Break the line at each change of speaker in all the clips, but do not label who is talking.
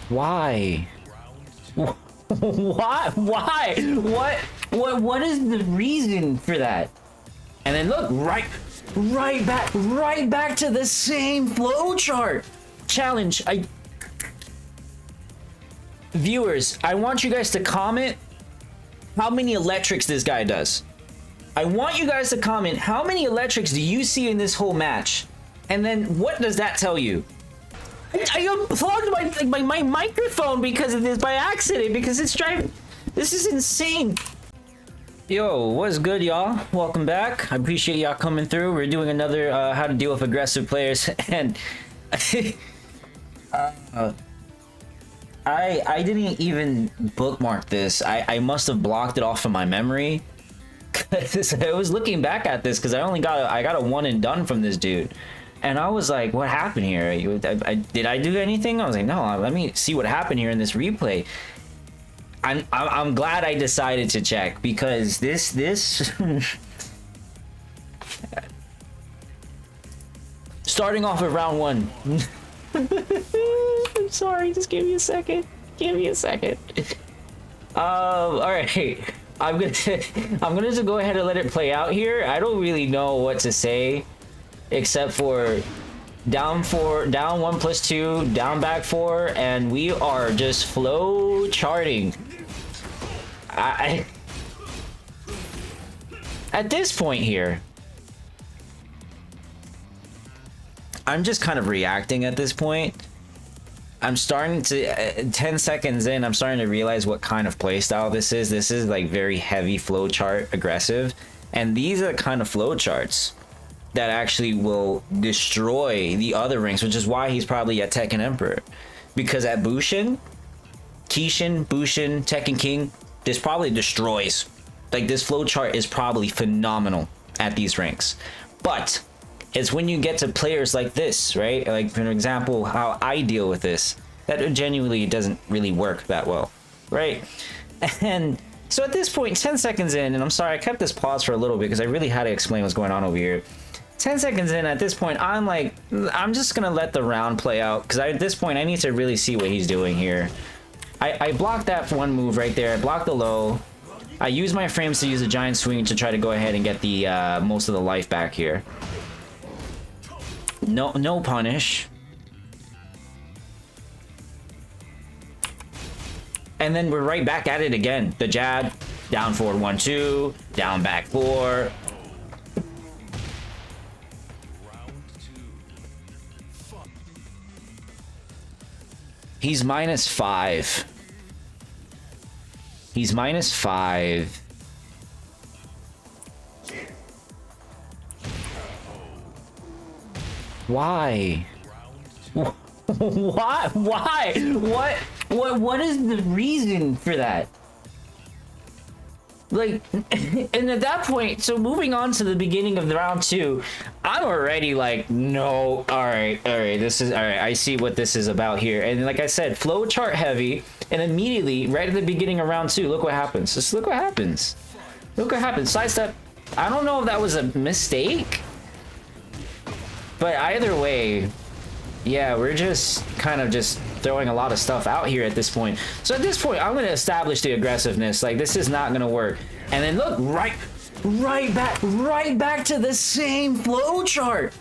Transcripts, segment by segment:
Why? Why? Why? What is the reason for that? And then look, right back to the same flowchart. Challenge. Viewers, I want you guys to comment how many electrics this guy does. I want you guys to comment how many electrics do you see in this whole match? And then what does that tell you? I unplugged my microphone because of this by accident, because it's driving. This is insane. Yo, what's good, y'all? Welcome back. I appreciate y'all coming through. We're doing another how to deal with aggressive players, and I didn't even bookmark this. I must have blocked it off of my memory. Cause I was looking back at this because I got a one and done from this dude. And I was like, what happened here? Did I do anything? I was like, no, let me see what happened here in this replay. I'm glad I decided to check, because this starting off at round one. I'm sorry, just give me a second. Give me a second. All right. I'm gonna just go ahead and let it play out here. I don't really know what to say, except for down 4, down 1 plus 2, down back 4, and we are just flow charting. At this point here, I'm just kind of reacting at this point. I'm starting to 10 seconds in, I'm starting to realize what kind of playstyle this is. This is like very heavy flowchart aggressive, and these are the kind of flowcharts that actually will destroy the other ranks, which is why he's probably at Tekken Emperor. Because at Bushin, Tekken King, this probably destroys. Like, this flowchart is probably phenomenal at these ranks. But it's when you get to players like this, right? Like, for example, how I deal with this, that genuinely doesn't really work that well, right? And so at this point, 10 seconds in, and I'm sorry, I kept this pause for a little bit because I really had to explain what's going on over here. 10 seconds in, at this point, I'm like, I'm just gonna let the round play out, because at this point, I need to really see what he's doing here. I blocked that one move right there. I blocked the low. I use my frames to use a giant swing to try to go ahead and get the most of the life back here. No punish. And then we're right back at it again. The jab, down forward 1, 2, down back 4. He's -5. He's -5. Why? Why? What is the reason for that? Like, and at that point, so moving on to the beginning of the round 2, I'm already like, no, all right, this is all right. I see what this is about here. And like I said, flowchart heavy, and immediately right at the beginning of round 2, look what happens. Just look what happens. Look what happens. Sidestep. I don't know if that was a mistake, but either way, yeah, we're just kind of just throwing a lot of stuff out here at this point. So at this point, I'm going to establish the aggressiveness. Like, this is not going to work. And then look, right back to the same flowchart.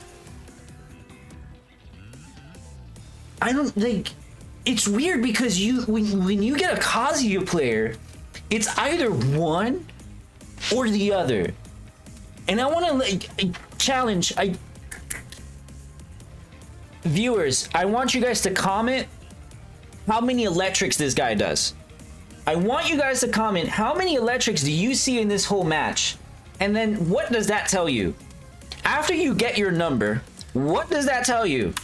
I don't think it's weird, because when you get a Kazuya player, it's either one or the other. And I want to like challenge viewers, I want you guys to comment how many electrics this guy does. I want you guys to comment how many electrics do you see in this whole match? And then what does that tell you? After you get your number, what does that tell you?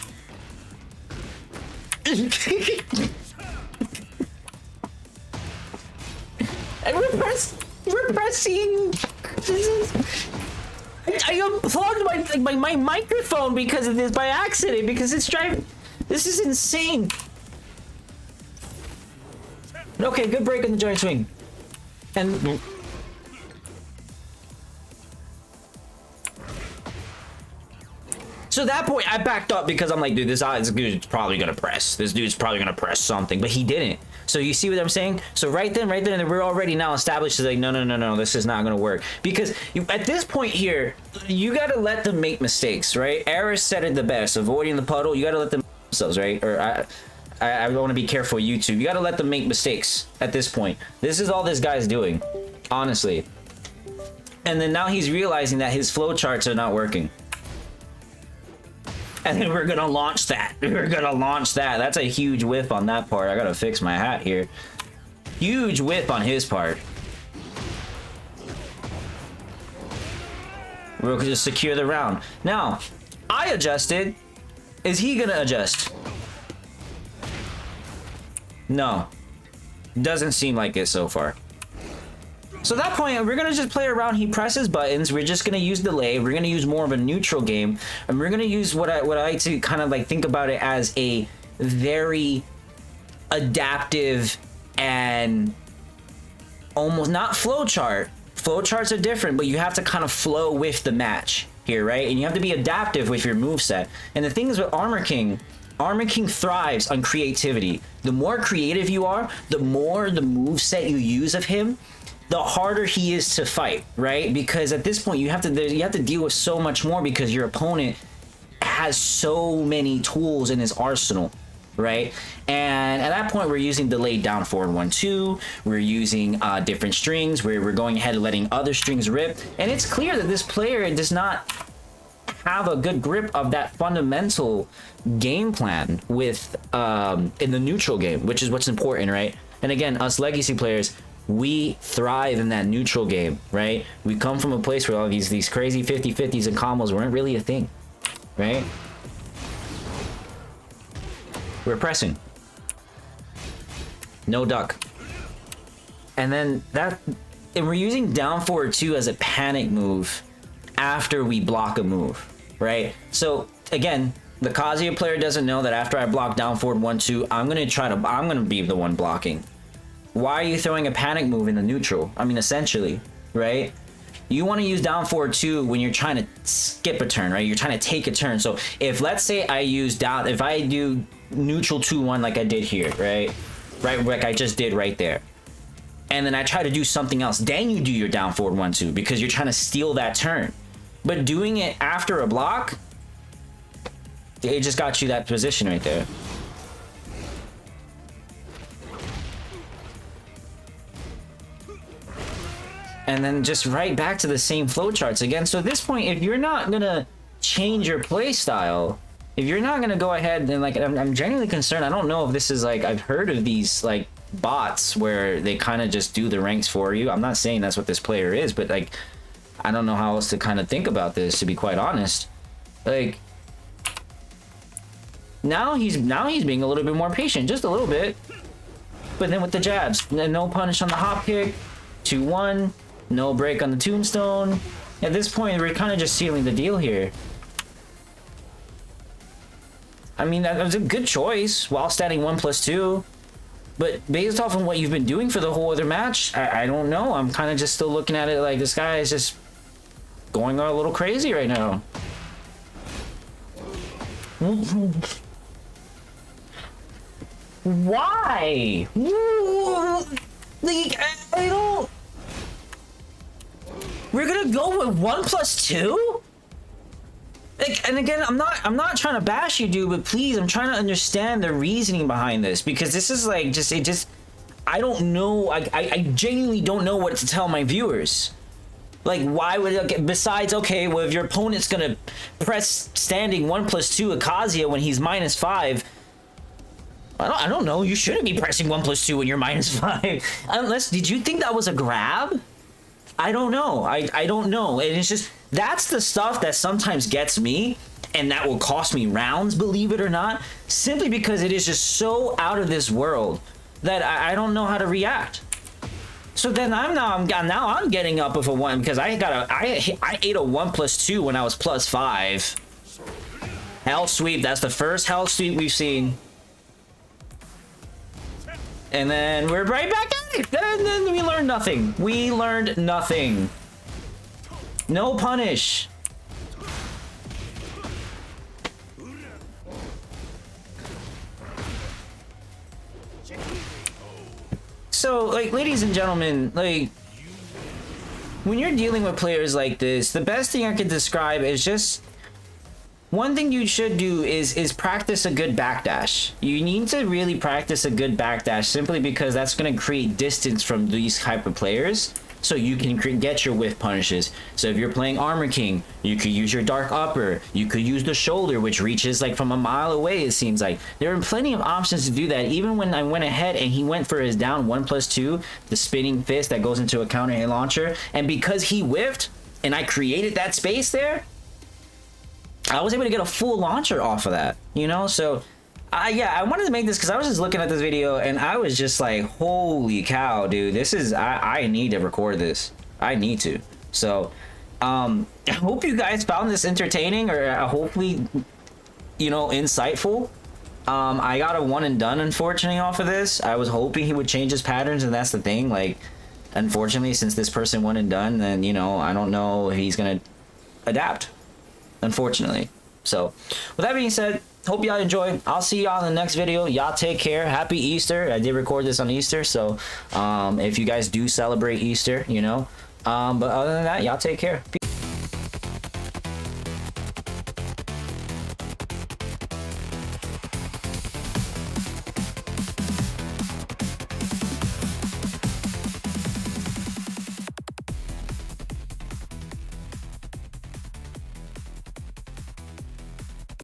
Repressing. I unplugged my microphone because of this by accident, because it's driving. This is insane. Okay, good break in the giant swing. And So at that point, I backed up because I'm like, dude, this dude's probably gonna press. This dude's probably gonna press something, but he didn't. So you see what I'm saying? So right then, we're already now established as like, no, this is not gonna work. Because at this point here, you gotta let them make mistakes, right? Eris said it the best, avoiding the puddle, you gotta let them themselves, right? Or I want to be careful, YouTube. You gotta let them make mistakes at this point. This is all this guy's doing, honestly. And then now he's realizing that his flowcharts are not working. And then we're gonna launch that. We're gonna launch that. That's a huge whiff on that part. I gotta fix my hat here. Huge whiff on his part. We're gonna just secure the round. Now, I adjusted. Is he gonna adjust? No. Doesn't seem like it so far. So at that point, we're gonna just play around. He presses buttons. We're just gonna use delay. We're gonna use more of a neutral game, and we're gonna use what I like to kind of like think about it as a very adaptive and almost not flowchart. Flowcharts are different, but you have to kind of flow with the match here, right? And you have to be adaptive with your moveset. And the thing is with Armor King thrives on creativity. The more creative you are, the more the moveset you use of him, the harder he is to fight, right? Because at this point you have to deal with so much more because your opponent has so many tools in his arsenal, right? And at that point we're using delayed down forward 1-2. We're using different strings where we're going ahead and letting other strings rip. And it's clear that this player does not have a good grip of that fundamental game plan with in the neutral game, which is what's important, right? And again, us legacy players, we thrive in that neutral game, right? We come from a place where all these crazy 50-50s and combos weren't really a thing, right? We're pressing. No duck. And then and we're using down forward 2 as a panic move after we block a move, right? So again, the Kazuya player doesn't know that after I block down forward 1-2, I'm gonna be the one blocking. Why are you throwing a panic move in the neutral? I mean, essentially, right? You want to use down forward 2 when you're trying to skip a turn, right? You're trying to take a turn. So if let's say if I do neutral 2-1 like I did here, right? Like I just did right there. And then I try to do something else. Then you do your down forward 1-2 because you're trying to steal that turn. But doing it after a block, it just got you that position right there. And then just right back to the same flowcharts again. So at this point, if you're not gonna change your play style, if you're not gonna go ahead and like, I'm genuinely concerned. I don't know if this is like, I've heard of these like bots where they kind of just do the ranks for you. I'm not saying that's what this player is, but like, I don't know how else to kind of think about this, to be quite honest. Like, now he's being a little bit more patient, just a little bit. But then with the jabs, no punish on the hop kick, 2-1. No break on the tombstone. At this point, we're kind of just sealing the deal here. I mean, that was a good choice while standing 1+2. But based off of what you've been doing for the whole other match, I don't know. I'm kind of just still looking at it like this guy is just going a little crazy right now. Why? Like, I don't... We're gonna go with 1+2? Like, and again, I'm not trying to bash you, dude, but please, I'm trying to understand the reasoning behind this, because this is like I don't know. I genuinely don't know what to tell my viewers. Like, why would it, besides, okay, well, if your opponent's gonna press standing 1+2 at Kazuya when he's -5, I don't know. You shouldn't be pressing 1+2 when you're -5. Unless, did you think that was a grab? I don't know. I don't know. And it's just, that's the stuff that sometimes gets me, and that will cost me rounds, believe it or not, simply because it is just so out of this world that I don't know how to react. So then I'm getting up with a 1 because I ate a 1+2 when I was +5. Hell sweep. That's the first hell sweep we've seen. And then we're right back at it. And then we learned nothing. We learned nothing. No punish. So, like, ladies and gentlemen, like, when you're dealing with players like this, the best thing I could describe is just one thing you should do is practice a good backdash. You need to really practice a good backdash simply because that's going to create distance from these type of players, so you can get your whiff punishes. So if you're playing Armor King, you could use your Dark Upper. You could use the shoulder, which reaches like from a mile away, it seems like. There are plenty of options to do that. Even when I went ahead and he went for his down 1+2, the spinning fist that goes into a counter hit launcher, and because he whiffed and I created that space there, I was able to get a full launcher off of that, you know? So, yeah, I wanted to make this because I was just looking at this video and I was just like, holy cow, dude, this is, I need to record this. I need to. So, I hope you guys found this entertaining or hopefully, you know, insightful. I got a one and done, unfortunately, off of this. I was hoping he would change his patterns, and that's the thing. Like, unfortunately, since this person one and done, then, you know, I don't know if he's going to adapt. Unfortunately. So with that being said, hope y'all enjoy. I'll see y'all in the next video. Y'all take care. Happy Easter. I did record this on Easter, so if you guys do celebrate Easter, you know, but other than that, y'all take care.